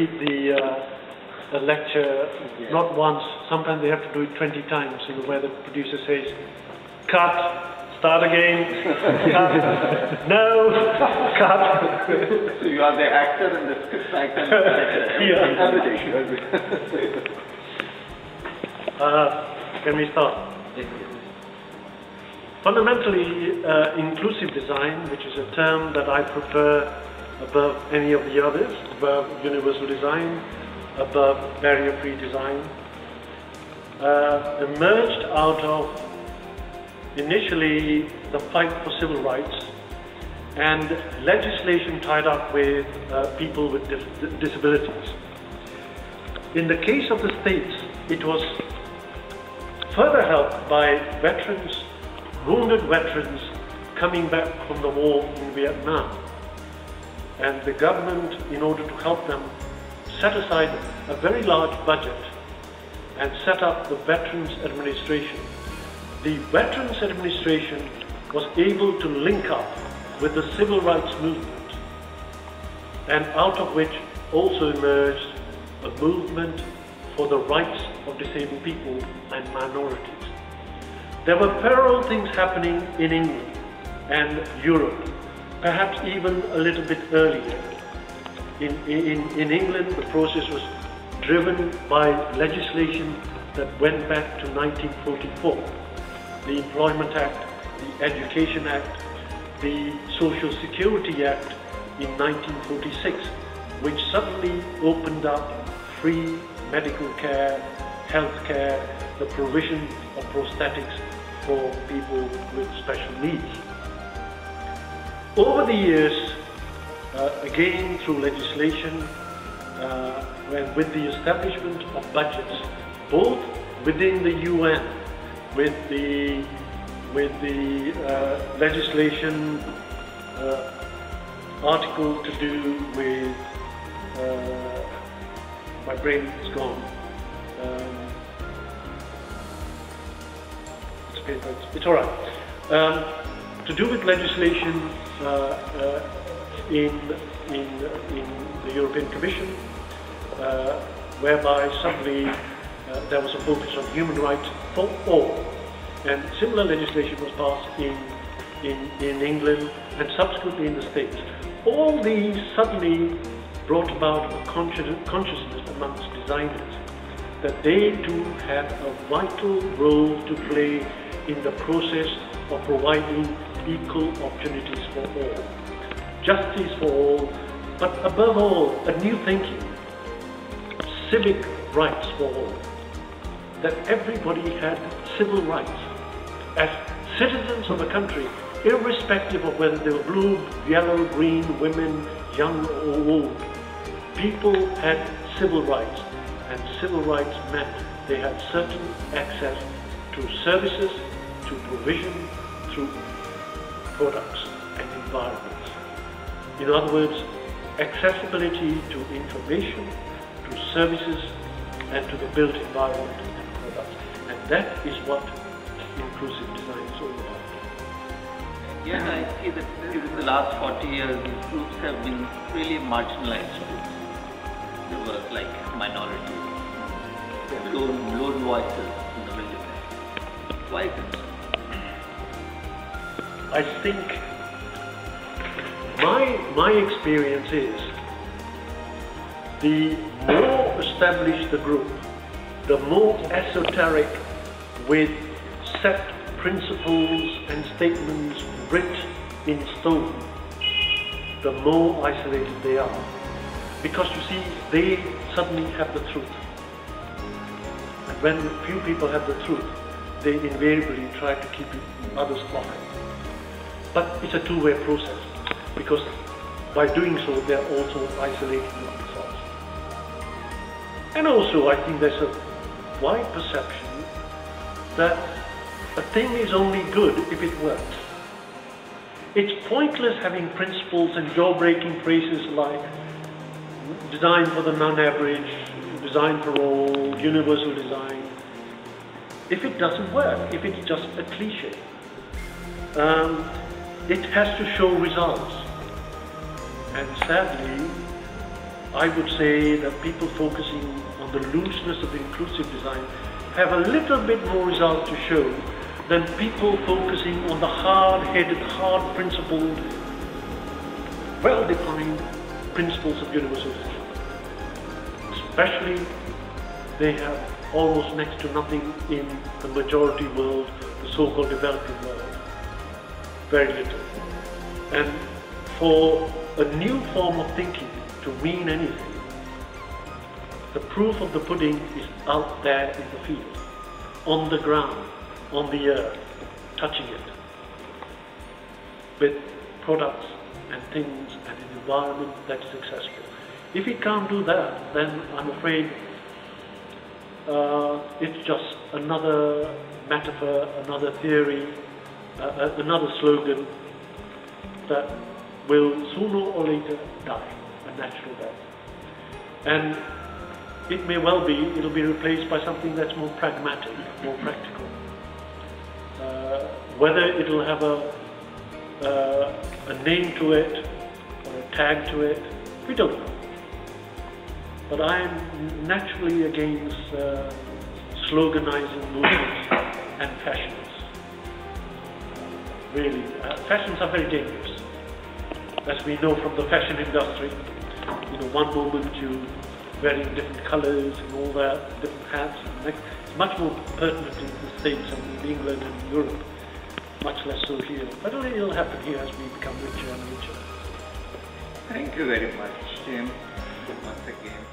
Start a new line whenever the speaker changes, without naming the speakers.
repeat the lecture not once, sometimes they have to do it 20 times, you know, where the producer says, cut, start again, cut, no, cut.
So you are the actor and the script writer and the director.
Can we start?
Yes.
Fundamentally, inclusive design, which is a term that I prefer above any of the others, above universal design, above barrier-free design, emerged out of initially the fight for civil rights and legislation tied up with people with disabilities. In the case of the States, it was further helped by veterans, wounded veterans coming back from the war in Vietnam. And the government, in order to help them, set aside a very large budget and set up the Veterans Administration. The Veterans Administration was able to link up with the civil rights movement, and out of which also emerged a movement for the rights of disabled people and minorities. There were parallel things happening in England and Europe, perhaps even a little bit earlier. In England, the process was driven by legislation that went back to 1944. The Employment Act, the Education Act, the Social Security Act in 1946, which suddenly opened up free medical care, health care, the provision of prosthetics for people with special needs. Over the years, again through legislation, and with the establishment of budgets, both within the UN, with the legislation article to do with, my brain is gone. It's all right. To do with legislation in the European Commission, whereby suddenly there was a focus on human rights for all, and similar legislation was passed in England and subsequently in the States. All these suddenly brought about a consciousness amongst designers that they too had a vital role to play in the process of providing equal opportunities for all, justice for all, but above all, a new thinking, civic rights for all, that everybody had civil rights as citizens of the country, irrespective of whether they were blue, yellow, green, women, young or old. People had civil rights, and civil rights meant they had certain access to services, to provision, through products and environments. In other words, accessibility to information, to services, and to the built environment and products. And that is what inclusive design is all about.
Yes, I see that during the last 40 years, these groups have been really marginalized groups. They were like minorities, lone voices in the wilderness. Why is it so?
I think my experience is the more established the group, the more esoteric with set principles and statements writ in stone, the more isolated they are. Because you see, they suddenly have the truth. And when few people have the truth, they invariably try to keep others quiet. But it's a two-way process, because by doing so, they're also isolating themselves. And also, I think there's a wide perception that a thing is only good if it works. It's pointless having principles and jaw-breaking phrases like design for the non-average, design for all, universal design, if it doesn't work, if it's just a cliche. It has to show results. And sadly, I would say that people focusing on the looseness of inclusive design have a little bit more results to show than people focusing on the hard-headed, hard-principled, well-defined principles of universal socialism. Especially, they have almost next to nothing in the majority world, the so-called developing world. Very little. And for a new form of thinking to mean anything, the proof of the pudding is out there in the field, on the ground, on the earth, touching it, with products and things and an environment that's successful. If we can't do that, then I'm afraid it's just another metaphor, another theory, another slogan that will sooner or later die, a natural death. And it may well be, it'll be replaced by something that's more pragmatic, more practical. Whether it'll have a name to it or a tag to it, we don't know. But I am naturally against sloganizing movements and fashions. Really, fashions are very dangerous. As we know from the fashion industry, you know, one moment you wearing different colours and all that, different hats. And it's much more pertinent in the States and in England and Europe, much less so here. But it'll happen here as we become richer and richer.
Thank you very much, Jim, once again.